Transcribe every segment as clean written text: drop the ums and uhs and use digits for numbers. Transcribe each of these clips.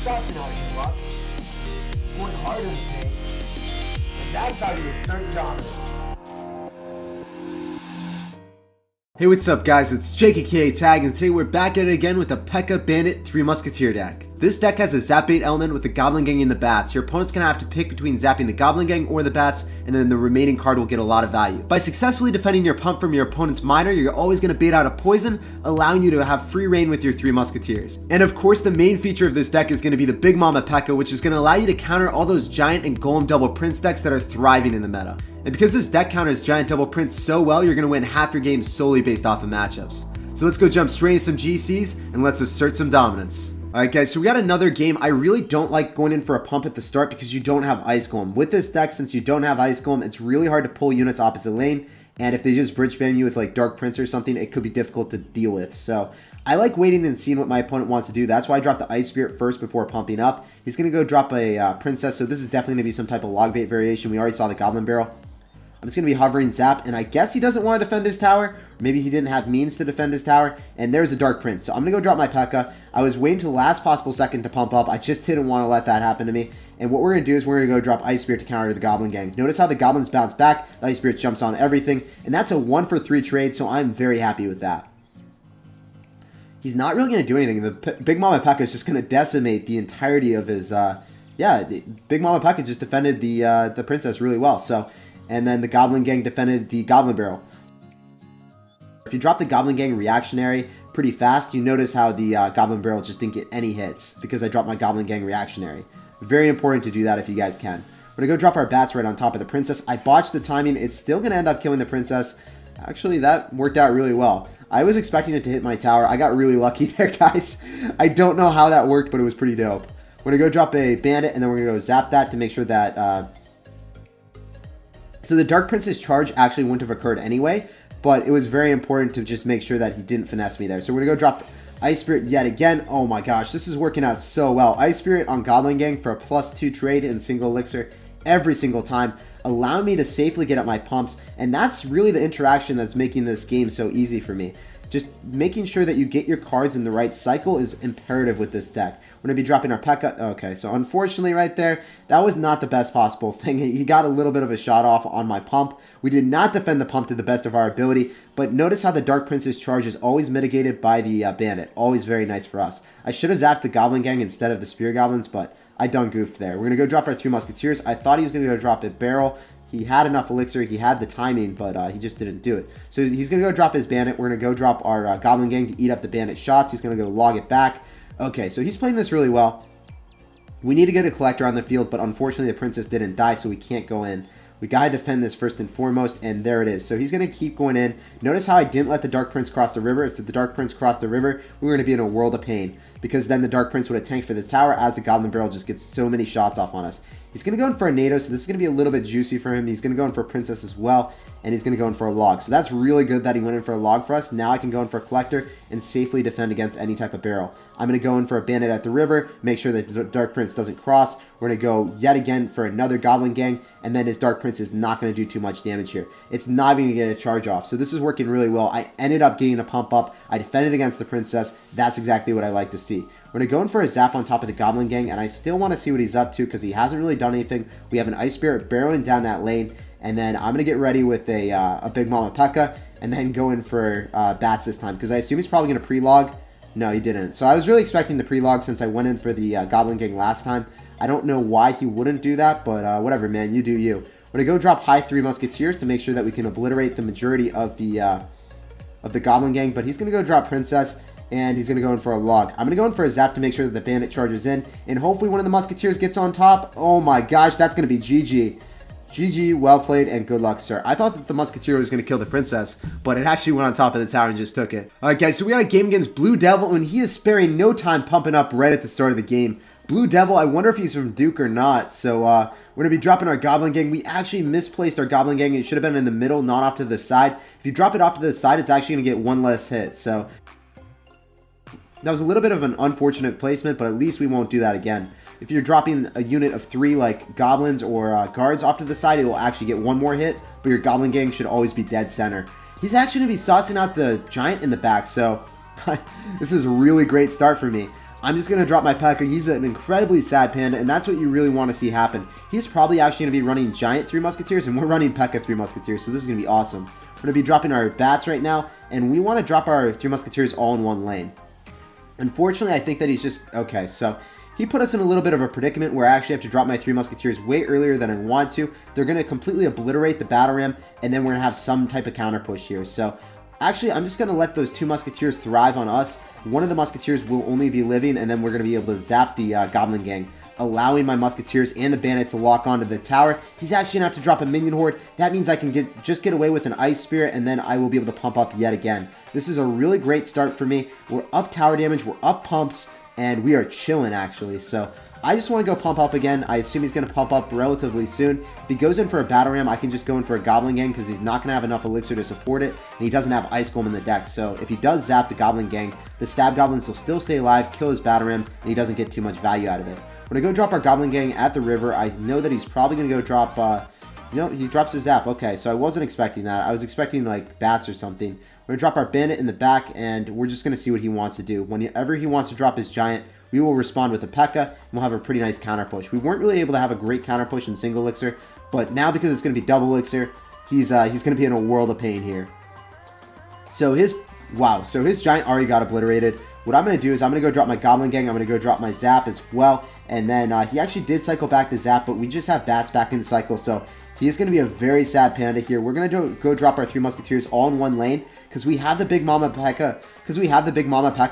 sussing out your luck, going hard in the paint, and that's how you assert dominance. Hey, what's up guys, it's SirTagCR, and today we're back at it again with the Pekka Bandit 3 Musketeer deck. This deck has a Zap Bait element with the Goblin Gang and the Bats. Your opponent's going to have to pick between zapping the Goblin Gang or the Bats, and then the remaining card will get a lot of value. By successfully defending your pump from your opponent's miner, you're always going to bait out a poison, allowing you to have free reign with your 3 Musketeers. And of course, the main feature of this deck is going to be the Big Mama Pekka, which is going to allow you to counter all those Giant and Golem double Prince decks that are thriving in the meta. And because this deck counters Giant double Prince so well, you're going to win half your games solely based off of matchups. So let's go jump straight into some GCs and let's assert some dominance. Alright guys, so we got another game. I really don't like going in for a pump at the start because you don't have Ice Golem. With this deck, since you don't have Ice Golem, it's really hard to pull units opposite lane, and if they just bridge spam you with like Dark Prince or something, it could be difficult to deal with. So I like waiting and seeing what my opponent wants to do. That's why I dropped the Ice Spirit first before pumping up. He's going to go drop a Princess, so this is definitely going to be some type of log bait variation. We already saw the Goblin Barrel. I'm just going to be hovering Zap, and I guess he doesn't want to defend his tower. Maybe he didn't have means to defend his tower, and there's a Dark Prince. So I'm going to go drop my Pekka. I was waiting to the last possible second to pump up. I just didn't want to let that happen to me. And what we're going to do is we're going to go drop Ice Spirit to counter the Goblin Gang. Notice how the Goblins bounce back. The Ice Spirit jumps on everything, and that's a 1 for 3 trade, so I'm very happy with that. He's not really going to do anything. The Big Mama Pekka is just going to decimate the entirety of his... Big Mama Pekka just defended the Princess really well, so... And then the Goblin Gang defended the Goblin Barrel. If you drop the Goblin Gang reactionary pretty fast, you notice how the Goblin Barrel just didn't get any hits because I dropped my Goblin Gang reactionary. Very important to do that if you guys can. We're going to go drop our Bats right on top of the Princess. I botched the timing. It's still going to end up killing the Princess. Actually, that worked out really well. I was expecting it to hit my tower. I got really lucky there, guys. I don't know how that worked, but it was pretty dope. We're going to go drop a Bandit, and then we're going to go zap that to make sure that... So the Dark Prince's charge actually wouldn't have occurred anyway, but it was very important to just make sure that he didn't finesse me there. So we're going to go drop Ice Spirit yet again. Oh my gosh, this is working out so well. Ice Spirit on Goblin Gang for a +2 trade in single elixir every single time, allowing me to safely get up my pumps, and that's really the interaction that's making this game so easy for me. Just making sure that you get your cards in the right cycle is imperative with this deck. We're going to be dropping our Pekka. Okay, so unfortunately right there, that was not the best possible thing. He got a little bit of a shot off on my pump. We did not defend the pump to the best of our ability, but notice how the Dark Prince's charge is always mitigated by the Bandit. Always very nice for us. I should have zapped the Goblin Gang instead of the Spear Goblins, but I done goofed there. We're going to go drop our 3 Musketeers. I thought he was going to go drop a Barrel. He had enough elixir, he had the timing, but he just didn't do it. So he's going to go drop his Bandit. We're going to go drop our Goblin Gang to eat up the Bandit shots. He's going to go log it back. Okay, so he's playing this really well. We need to get a Collector on the field, but unfortunately the Princess didn't die, so we can't go in. We gotta defend this first and foremost, and there it is. So he's gonna keep going in. Notice how I didn't let the Dark Prince cross the river. If the Dark Prince crossed the river, we were gonna be in a world of pain, because then the Dark Prince would have tanked for the tower as the Goblin Barrel just gets so many shots off on us. He's gonna go in for a NATO, so this is gonna be a little bit juicy for him. He's gonna go in for a Princess as well, and he's gonna go in for a log. So that's really good that he went in for a log for us. Now I can go in for a Collector and safely defend against any type of barrel. I'm going to go in for a Bandit at the river, make sure that the Dark Prince doesn't cross. We're going to go yet again for another Goblin Gang, and then his Dark Prince is not going to do too much damage here. It's not even going to get a charge off, so this is working really well. I ended up getting a pump up. I defended against the Princess. That's exactly what I like to see. We're going to go in for a zap on top of the Goblin Gang, and I still want to see what he's up to because he hasn't really done anything. We have an Ice Spirit barreling down that lane, and then I'm going to get ready with a Big Mama Pekka, and then go in for Bats this time because I assume he's probably going to pre-log. No, he didn't. So I was really expecting the pre-log since I went in for the Goblin Gang last time. I don't know why he wouldn't do that, but whatever, man. You do you. We're going to go drop high 3 Musketeers to make sure that we can obliterate the majority of the Goblin Gang, but he's going to go drop Princess, and he's going to go in for a log. I'm going to go in for a zap to make sure that the Bandit charges in, and hopefully one of the Musketeers gets on top. Oh my gosh, that's going to be GG. GG, well played, and good luck, sir. I thought that the Musketeer was going to kill the Princess, but it actually went on top of the tower and just took it. Alright guys, so we got a game against Blue Devil, and he is sparing no time pumping up right at the start of the game. Blue Devil, I wonder if he's from Duke or not, so we're going to be dropping our Goblin Gang. We actually misplaced our Goblin Gang. It should have been in the middle, not off to the side. If you drop it off to the side, it's actually going to get 1 less hit, so that was a little bit of an unfortunate placement, but at least we won't do that again. If you're dropping a unit of 3 like goblins or guards off to the side, it will actually get 1 more hit, but your Goblin Gang should always be dead center. He's actually going to be saucing out the Giant in the back, so this is a really great start for me. I'm just going to drop my Pekka. He's an incredibly sad panda, and that's what you really want to see happen. He's probably actually going to be running Giant 3 Musketeers, and we're running Pekka 3 Musketeers, so this is going to be awesome. We're going to be dropping our bats right now, and we want to drop our 3 Musketeers all in one lane. Unfortunately, I think that he's just... Okay, so he put us in a little bit of a predicament where I actually have to drop my 3 Musketeers way earlier than I want to. They're going to completely obliterate the battle ram, and then we're going to have some type of counter push here. So actually, I'm just going to let those 2 Musketeers thrive on us. One of the Musketeers will only be living, and then we're going to be able to zap the Goblin Gang, allowing my Musketeers and the Bandit to lock onto the tower. He's actually going to have to drop a Minion Horde. That means I can just get away with an Ice Spirit, and then I will be able to pump up yet again. This is a really great start for me. We're up tower damage, we're up pumps, and we are chilling, actually. So I just want to go pump up again. I assume he's going to pump up relatively soon. If he goes in for a Battle Ram, I can just go in for a Goblin Gang because he's not going to have enough Elixir to support it, and he doesn't have Ice Golem in the deck. So if he does zap the Goblin Gang, the Stab Goblins will still stay alive, kill his Battle Ram, and he doesn't get too much value out of it. When I go drop our Goblin Gang at the river, I know that he's probably going to go drop... he drops his zap. Okay, so I wasn't expecting that. I was expecting, like, bats or something. We're going to drop our Bandit in the back, and we're just going to see what he wants to do. Whenever he wants to drop his Giant, we will respond with a Pekka, and we'll have a pretty nice counter push. We weren't really able to have a great counter push in single Elixir, but now because it's going to be double Elixir, he's going to be in a world of pain here. So his Giant already got obliterated. What I'm going to do is I'm going to go drop my Goblin Gang. I'm going to go drop my Zap as well. And then he actually did cycle back to Zap, but we just have Bats back in cycle. So he is going to be a very sad panda here. We're going to go drop our 3 Musketeers all in one lane because we have the Big Mama Pekka.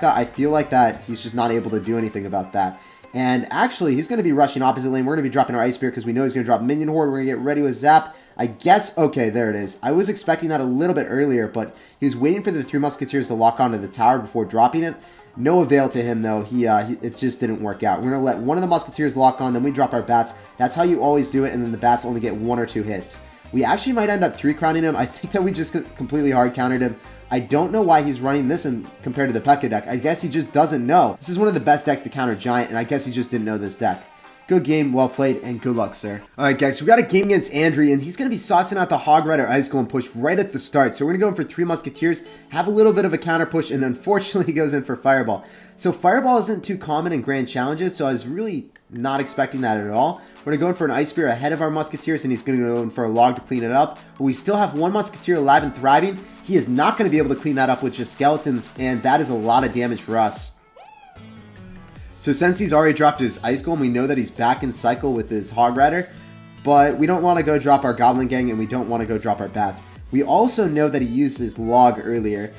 I feel like that he's just not able to do anything about that. And actually, he's going to be rushing opposite lane. We're going to be dropping our Ice Spear because we know he's going to drop Minion Horde. We're going to get ready with Zap. I guess, okay, there it is. I was expecting that a little bit earlier, but he was waiting for the 3 Musketeers to lock onto the tower before dropping it. No avail to him, though. It just didn't work out. We're going to let one of the Musketeers lock on, then we drop our Bats. That's how you always do it, and then the Bats only get 1 or 2 hits. We actually might end up 3-crowning him. I think that we just completely hard-countered him. I don't know why he's running this compared to the Pekka deck. I guess he just doesn't know. This is one of the best decks to counter Giant, and I guess he just didn't know this deck. Good game, well played, and good luck, sir. Alright guys, so we got a game against Andri, and he's going to be saucing out the Hog Rider Ice Golem push right at the start. So we're going to go in for 3 Musketeers, have a little bit of a counter push, and unfortunately he goes in for Fireball. So Fireball isn't too common in Grand Challenges, so I was really not expecting that at all. We're going to go in for an Ice Spear ahead of our Musketeers, and he's going to go in for a Log to clean it up. But we still have 1 Musketeer alive and thriving. He is not going to be able to clean that up with just Skeletons, and that is a lot of damage for us. So since he's already dropped his Ice Golem, we know that he's back in cycle with his Hog Rider, but we don't want to go drop our Goblin Gang, and we don't want to go drop our Bats. We also know that he used his Log earlier.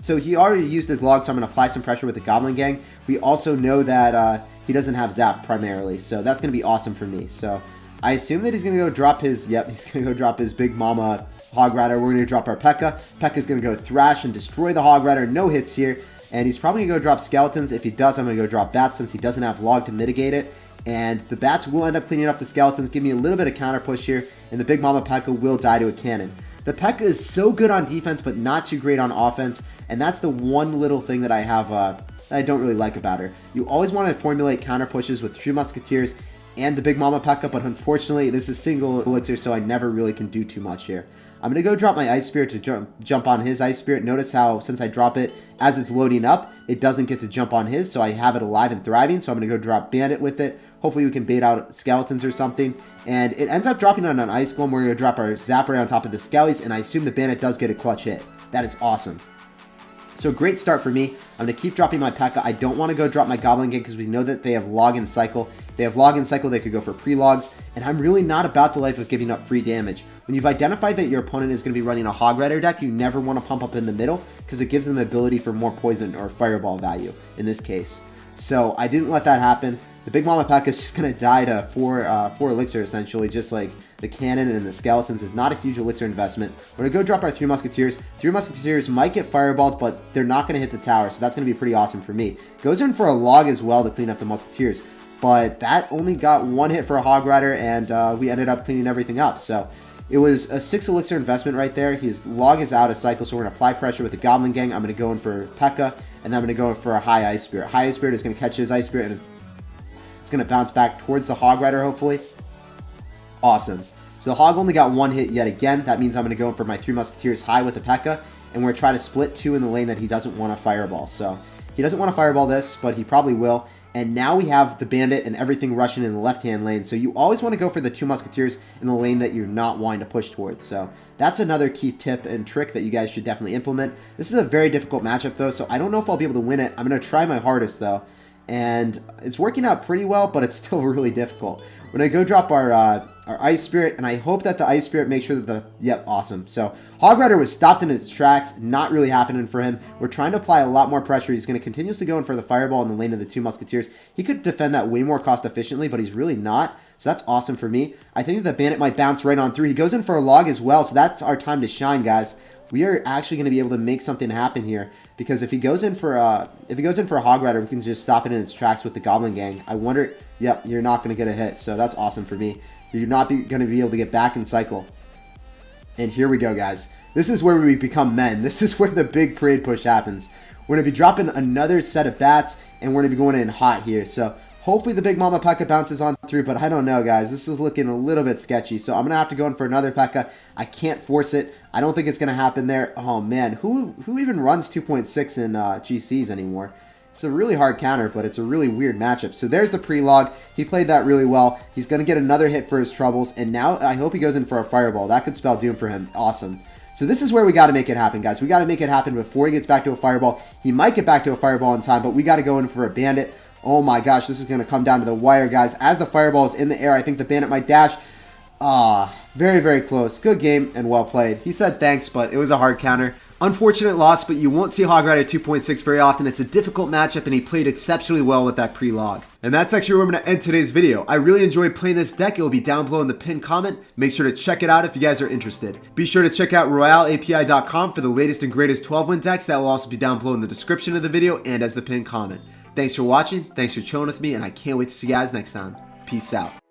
So he already used his Log, so I'm going to apply some pressure with the Goblin Gang. We also know that he doesn't have Zap primarily, so that's going to be awesome for me. So I assume that he's going to go drop his, he's going to go drop his Big Mama Hog Rider. We're going to drop our Pekka. Pekka's going to go Thrash and destroy the Hog Rider. No hits here. And he's probably going to go drop Skeletons. If he does, I'm going to go drop Bats since he doesn't have Log to mitigate it. And the Bats will end up cleaning up the Skeletons, give me a little bit of counter push here, and the Big Mama Pekka will die to a cannon. The Pekka is so good on defense, but not too great on offense, and that's the one little thing that I have that I don't really like about her. You always want to formulate counter pushes with 3 Musketeers and the Big Mama Pekka, but unfortunately this is single Elixir, so I never really can do too much here. I'm going to go drop my Ice Spirit to jump on his Ice Spirit. Notice how since I drop it as it's loading up, it doesn't get to jump on his, so I have it alive and thriving, so I'm going to go drop Bandit with it. Hopefully we can bait out Skeletons or something. And it ends up dropping on an Ice Golem. We're going to drop our Zapper on top of the Skellies, and I assume the Bandit does get a clutch hit. That is awesome. So great start for me. I'm going to keep dropping my Pekka. I don't want to go drop my Goblin Gang because we know that they have Log and Cycle. They have Log and Cycle, they could go for pre-logs, and I'm really not about the life of giving up free damage. When you've identified that your opponent is going to be running a Hog Rider deck, you never want to pump up in the middle because it gives them the ability for more poison or fireball value in this case. So I didn't let that happen. The Big Mama Pekka is just going to die to 4 Elixir essentially, just like the Cannon and the Skeletons is not a huge Elixir investment. We're going to go drop our 3 Musketeers. 3 Musketeers might get fireballed, but they're not going to hit the tower, so that's going to be pretty awesome for me. Goes in for a Log as well to clean up the Musketeers, but that only got 1 hit for a Hog Rider, and we ended up cleaning everything up. So it was a 6 Elixir investment right there. His Log is out of cycle, so we're going to apply pressure with the Goblin Gang. I'm going to go in for Pekka, and then I'm going to go in for a High Ice Spirit. High Ice Spirit is going to catch his Ice Spirit, and it's going to bounce back towards the Hog Rider, hopefully. Awesome. So the Hog only got 1 hit yet again. That means I'm going to go in for my 3 Musketeers high with the Pekka, and we're going to try to split 2 in the lane that he doesn't want to fireball. So He doesn't want to fireball this, but he probably will. And now we have the Bandit and everything rushing in the left-hand lane. So you always want to go for the 2 Musketeers in the lane that you're not wanting to push towards. So that's another key tip and trick that you guys should definitely implement. This is a very difficult matchup, though, so I don't know if I'll be able to win it. I'm going to try my hardest, though. And it's working out pretty well, but it's still really difficult. We're going to go drop our Ice Spirit, and I hope that the Ice Spirit makes sure that the... Yep, awesome. So Hog Rider was stopped in its tracks, not really happening for him. We're trying to apply a lot more pressure. He's going to continuously go in for the Fireball in the lane of the 2 Musketeers. He could defend that way more cost efficiently, but he's really not. So that's awesome for me. I think that the Bandit might bounce right on through. He goes in for a log as well, so that's our time to shine, guys. We are actually going to be able to make something happen here, because if he goes in for a Hog Rider, we can just stop it in its tracks with the Goblin Gang. I wonder... Yep, you're not going to get a hit, so that's awesome for me. You're not going to be able to get back in cycle. And here we go, guys. This is where we become men. This is where the big parade push happens. We're going to be dropping another set of bats, and we're going to be going in hot here. So hopefully the big Mama Pekka bounces on through, but I don't know, guys. This is looking a little bit sketchy, so I'm going to have to go in for another Pekka. I can't force it. I don't think it's going to happen there. Oh, man. Who even runs 2.6 in GCs anymore? It's a really hard counter, but it's a really weird matchup. So there's the pre-log. He played that really well. He's going to get another hit for his troubles, and now I hope he goes in for a Fireball. That could spell doom for him. Awesome. So this is where we got to make it happen, guys. We got to make it happen before he gets back to a Fireball. He might get back to a Fireball in time, but we got to go in for a Bandit. Oh my gosh, this is going to come down to the wire, guys. As the Fireball is in the air, I think the Bandit might dash. Very, very close. Good game and well played. He said thanks, but it was a hard counter. Unfortunate loss, but you won't see Hog Rider 2.6 very often. It's a difficult matchup, and he played exceptionally well with that pre-log. And that's actually where I'm going to end today's video. I really enjoyed playing this deck. It will be down below in the pinned comment. Make sure to check it out if you guys are interested. Be sure to check out RoyaleAPI.com for the latest and greatest 12-win decks. That will also be down below in the description of the video and as the pinned comment. Thanks for watching, thanks for chilling with me, and I can't wait to see you guys next time. Peace out.